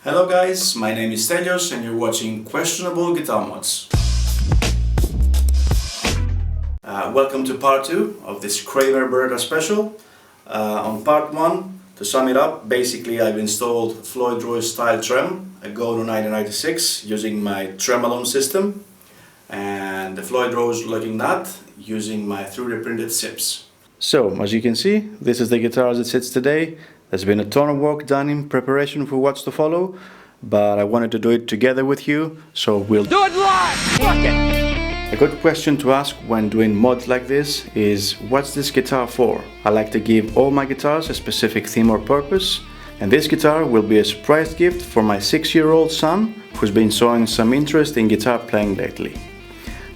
Hello guys, my name is Stelios and you're watching Questionable Guitar Mods. Welcome to part 2 of this Kramer Baretta Special. On part 1, to sum it up, basically I've installed Floyd Rose style trem, a Godo 1996 using my tremolo system, and the Floyd Rose looking nut using my 3D printed sips. So, as you can see, this is the guitar as it sits today. There's been a ton of work done in preparation for what's to follow, but I wanted to do it together with you, so we'll do it live! Fuck it! A good question to ask when doing mods like this is, what's this guitar for? I like to give all my guitars a specific theme or purpose, and this guitar will be a surprise gift for my 6-year-old son, who's been showing some interest in guitar playing lately.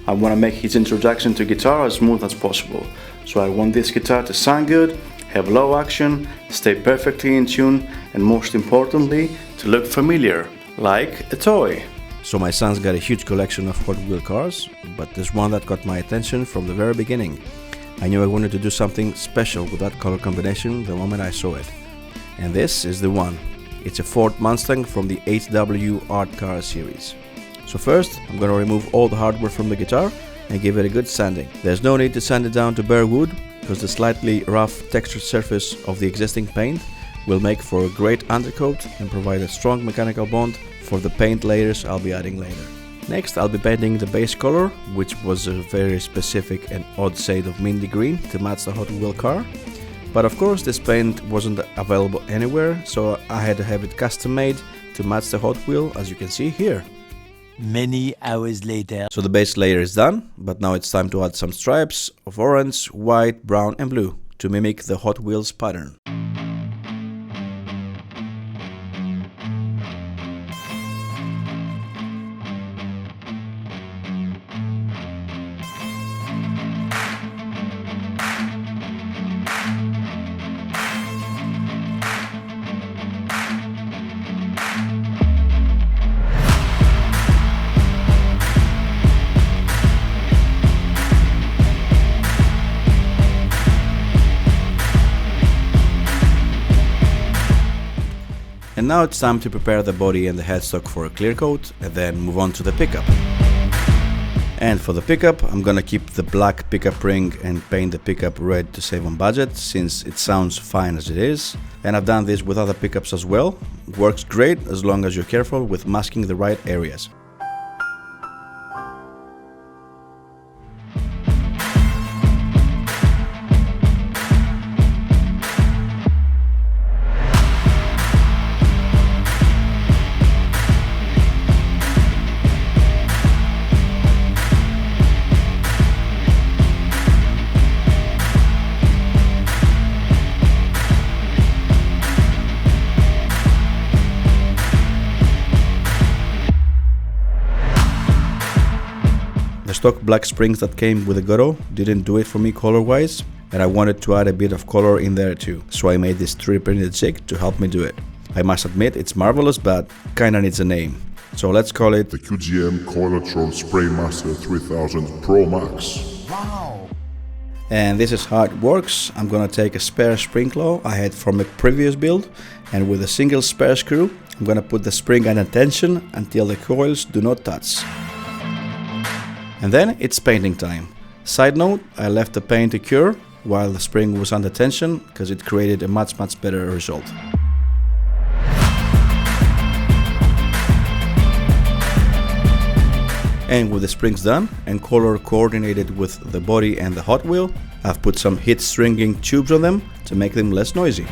I want to make his introduction to guitar as smooth as possible, so I want this guitar to sound good, have low action, stay perfectly in tune, and most importantly, to look familiar, like a toy. So my son's got a huge collection of Hot Wheel cars, but there's one that got my attention from the very beginning. I knew I wanted to do something special with that color combination the moment I saw it. And this is the one. It's a Ford Mustang from the HW Art Car series. So first, I'm gonna remove all the hardware from the guitar and give it a good sanding. There's no need to sand it down to bare wood, because the slightly rough textured surface of the existing paint will make for a great undercoat and provide a strong mechanical bond for the paint layers I'll be adding later. Next, I'll be painting the base color, which was a very specific and odd shade of minty green to match the Hot Wheel car. But of course this paint wasn't available anywhere, so I had to have it custom made to match the Hot Wheel, as you can see here. Many hours later. So the base layer is done, but now it's time to add some stripes of orange, white, brown and blue to mimic the Hot Wheels pattern. And now it's time to prepare the body and the headstock for a clear coat and then move on to the pickup. And for the pickup, I'm gonna keep the black pickup ring and paint the pickup red to save on budget, since it sounds fine as it is. And I've done this with other pickups as well. It works great as long as you're careful with masking the right areas. The stock black springs that came with the Godo didn't do it for me color wise, and I wanted to add a bit of color in there too, so I made this 3D printed jig to help me do it. I must admit it's marvelous, but kinda needs a name, so let's call it the QGM Coilatron Spraymaster 3000 Pro Max. Wow! And this is how it works. I'm gonna take a spare spring claw I had from a previous build, and with a single spare screw I'm gonna put the spring under tension until the coils do not touch. And then it's painting time. Side note, I left the paint to cure while the spring was under tension, because it created a much better result. And with the springs done and color coordinated with the body and the Hot Wheel, I've put some heat stringing tubes on them to make them less noisy.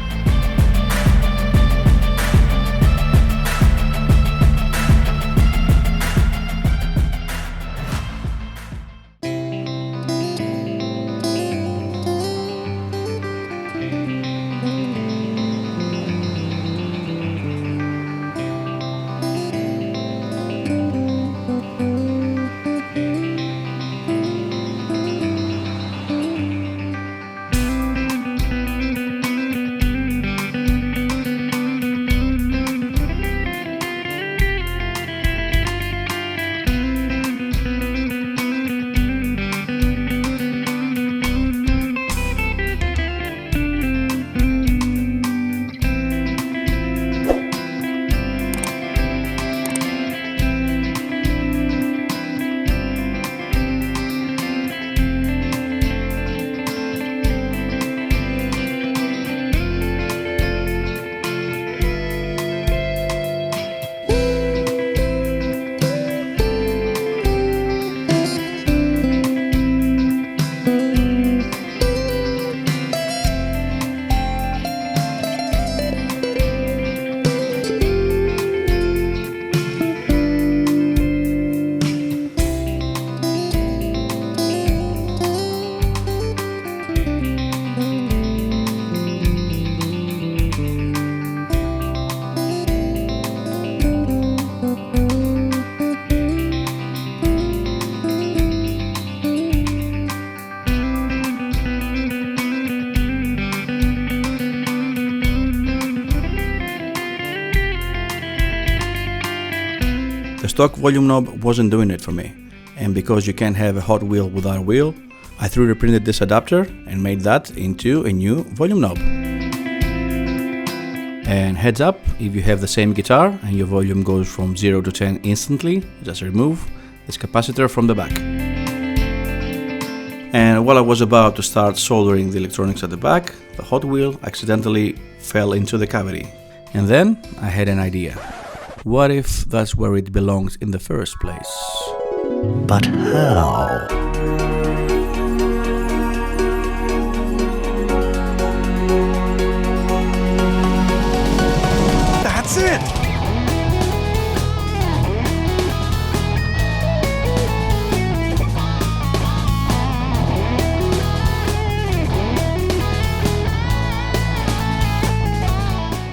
The stock volume knob wasn't doing it for me, and because you can't have a hot wheel without a wheel, I 3D printed this adapter and made that into a new volume knob. And heads up, if you have the same guitar and your volume goes from 0 to 10 instantly, just remove this capacitor from the back. And while I was about to start soldering the electronics at the back, the hot wheel accidentally fell into the cavity. And then I had an idea. What if that's where it belonged in the first place? But how? That's it!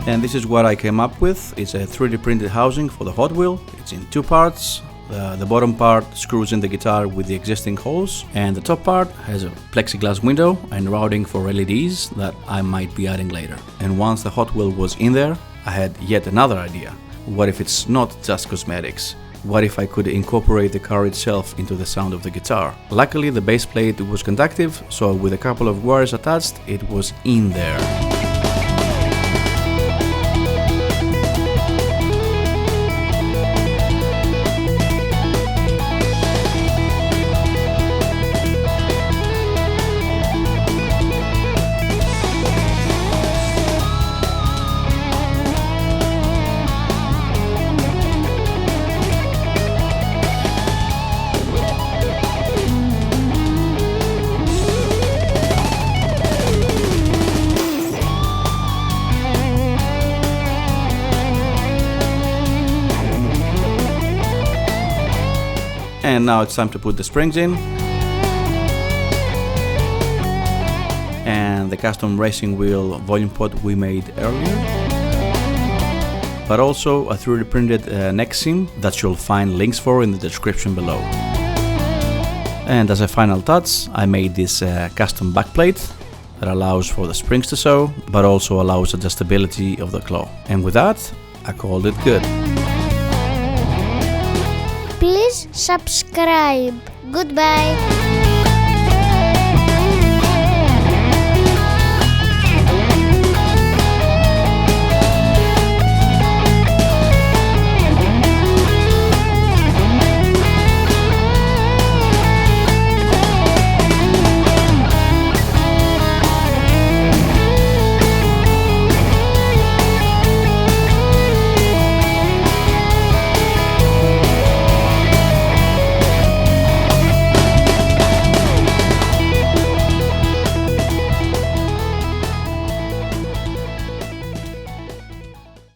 And this is what I came up with. It's a 3D printed housing for the Hot Wheel. It's in two parts. The bottom part screws in the guitar with the existing holes, and the top part has a plexiglass window and routing for LEDs that I might be adding later. And once the Hot Wheel was in there, I had yet another idea. What if it's not just cosmetics? What if I could incorporate the car itself into the sound of the guitar? Luckily, the base plate was conductive, so with a couple of wires attached, it was in there. And now it's time to put the springs in, and the custom racing wheel volume pot we made earlier, but also a 3D printed neck seam that you'll find links for in the description below. And as a final touch, I made this custom backplate that allows for the springs to sew, but also allows adjustability of the claw. And with that, I called it good. Please subscribe. Goodbye.